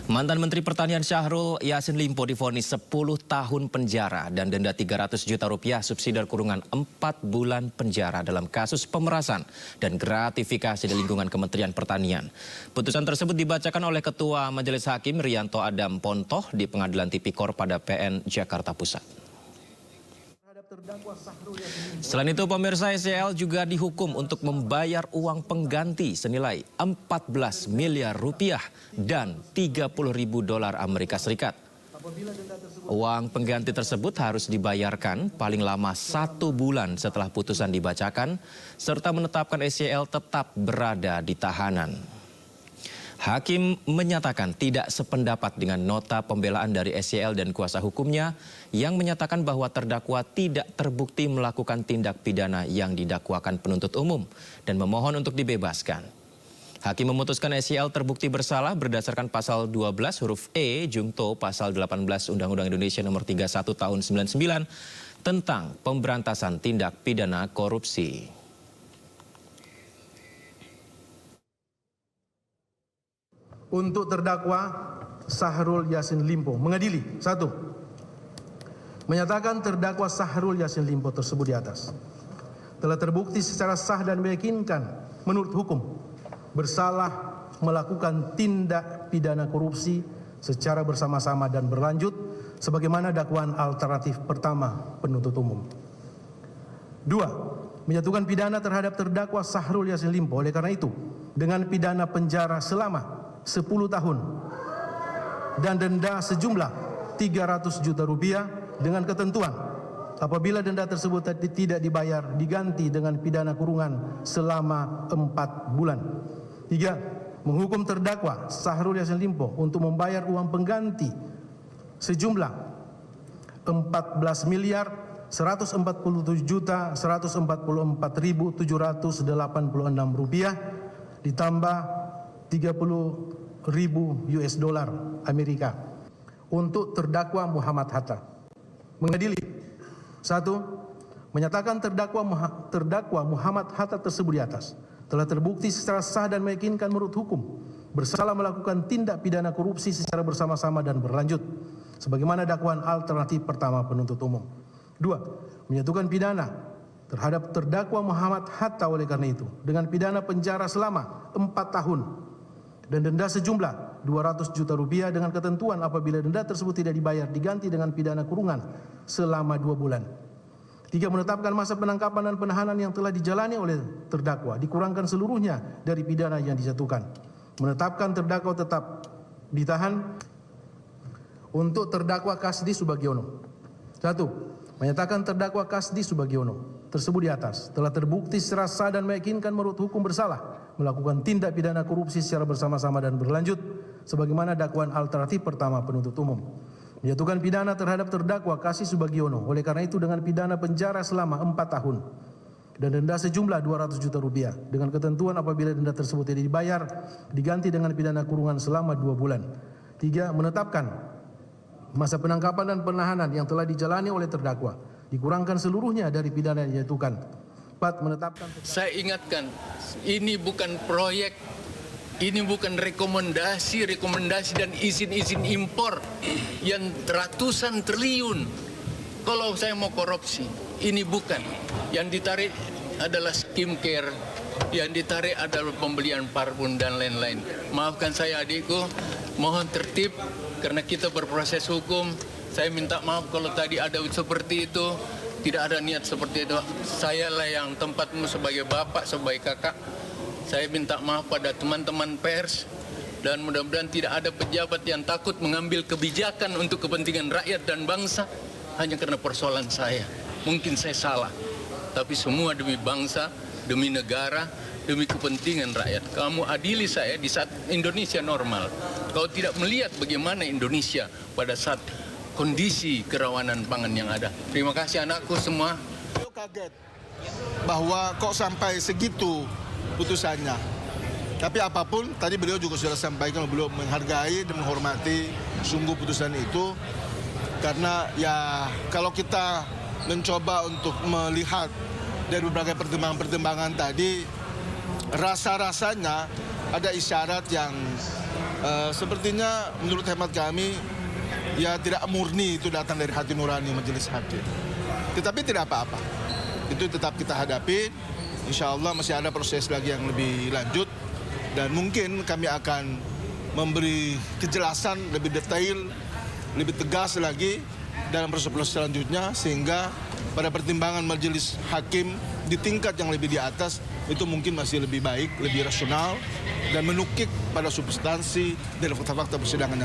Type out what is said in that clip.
Mantan Menteri Pertanian Syahrul Yassin Limpo divonis 10 tahun penjara dan denda 300 juta rupiah subsidi kurungan 4 bulan penjara dalam kasus pemerasan dan gratifikasi di lingkungan Kementerian Pertanian. Putusan tersebut dibacakan oleh Ketua Majelis Hakim Rianto Adam Pontoh di Pengadilan Tipikor pada PN Jakarta Pusat. Selain itu, pemirsa, SCL juga dihukum untuk membayar uang pengganti senilai 14 miliar rupiah dan 30.000 dolar Amerika Serikat. Uang pengganti tersebut harus dibayarkan paling lama 1 bulan setelah putusan dibacakan, serta menetapkan SCL tetap berada di tahanan. Hakim menyatakan tidak sependapat dengan nota pembelaan dari SCL dan kuasa hukumnya yang menyatakan bahwa terdakwa tidak terbukti melakukan tindak pidana yang didakwakan penuntut umum dan memohon untuk dibebaskan. Hakim memutuskan SCL terbukti bersalah berdasarkan pasal 12 huruf E Jungto pasal 18 Undang-Undang Indonesia nomor 31 tahun 99 tentang pemberantasan tindak pidana korupsi. Untuk terdakwa Syahrul Yassin Limpo mengadili: 1. Menyatakan terdakwa Syahrul Yassin Limpo tersebut di atas telah terbukti secara sah dan meyakinkan menurut hukum bersalah melakukan tindak pidana korupsi secara bersama-sama dan berlanjut sebagaimana dakwaan alternatif pertama penuntut umum. 2. Menjatuhkan pidana terhadap terdakwa Syahrul Yassin Limpo oleh karena itu dengan pidana penjara selama 10 tahun dan denda sejumlah 300 juta rupiah dengan ketentuan apabila denda tersebut tidak dibayar diganti dengan pidana kurungan selama 4 bulan. 3. Menghukum terdakwa Syahrul Yassin Limpo untuk membayar uang pengganti sejumlah 14 miliar 147 juta 144.786 rupiah ditambah 30.000 US dollar Amerika untuk terdakwa Muhammad Hatta. Mengadili: 1. Menyatakan terdakwa Muhammad Hatta tersebut di atas telah terbukti secara sah dan meyakinkan menurut hukum bersalah melakukan tindak pidana korupsi secara bersama-sama dan berlanjut sebagaimana dakwaan alternatif pertama penuntut umum. 2. Menyatukan pidana terhadap terdakwa Muhammad Hatta oleh karena itu dengan pidana penjara selama 4 tahun dan denda sejumlah 200 juta rupiah dengan ketentuan apabila denda tersebut tidak dibayar diganti dengan pidana kurungan selama 2 bulan. 3. Menetapkan masa penangkapan dan penahanan yang telah dijalani oleh terdakwa dikurangkan seluruhnya dari pidana yang dijatuhkan. Menetapkan terdakwa tetap ditahan. Untuk terdakwa Kasdi Subagiono: 1. Menyatakan terdakwa Kasdi Subagiono tersebut di atas telah terbukti secara sah dan meyakinkan menurut hukum bersalah melakukan tindak pidana korupsi secara bersama-sama dan berlanjut sebagaimana dakwaan alternatif pertama penuntut umum. Menjatuhkan pidana terhadap terdakwa Kasdi Subagiono oleh karena itu dengan pidana penjara selama 4 tahun dan denda sejumlah 200 juta rupiah dengan ketentuan apabila denda tersebut tidak dibayar diganti dengan pidana kurungan selama 2 bulan. 3. Menetapkan masa penangkapan dan penahanan yang telah dijalani oleh terdakwa dikurangkan seluruhnya dari pidana yang dijatuhkan. 4. Menetapkan saya ingatkan, ini bukan proyek, ini bukan rekomendasi dan izin impor yang ratusan triliun. Kalau saya mau korupsi, ini bukan. Yang ditarik adalah skincare, yang ditarik adalah pembelian parfum dan lain-lain. Maafkan saya adikku, mohon tertib karena kita berproses hukum. Saya minta maaf kalau tadi ada seperti itu. Tidak ada niat seperti itu. Saya lah yang tempatmu sebagai bapak, sebagai kakak. Saya minta maaf pada teman-teman pers. Dan mudah-mudahan tidak ada pejabat yang takut mengambil kebijakan untuk kepentingan rakyat dan bangsa hanya karena persoalan saya. Mungkin saya salah. Tapi semua demi bangsa, demi negara, demi kepentingan rakyat. Kamu adili saya di saat Indonesia normal. Kau tidak melihat bagaimana Indonesia pada saat kondisi kerawanan pangan yang ada. Terima kasih anakku semua. Kaget bahwa kok sampai segitu putusannya. Tapi apapun, tadi beliau juga sudah sampaikan, beliau menghargai dan menghormati sungguh putusan itu. Karena ya kalau kita mencoba untuk melihat dari berbagai pertimbangan-pertimbangan tadi, rasa-rasanya ada isyarat yang Sepertinya menurut hemat kami, ya tidak murni itu datang dari hati nurani majelis hakim. Tetapi tidak apa-apa. Itu tetap kita hadapi. Insya Allah masih ada proses lagi yang lebih lanjut. Dan mungkin kami akan memberi kejelasan lebih detail, lebih tegas lagi dalam proses-proses selanjutnya. Sehingga pada pertimbangan majelis hakim di tingkat yang lebih di atas, itu mungkin masih lebih baik, lebih rasional, dan menukik pada substansi dari fakta-fakta persidangan.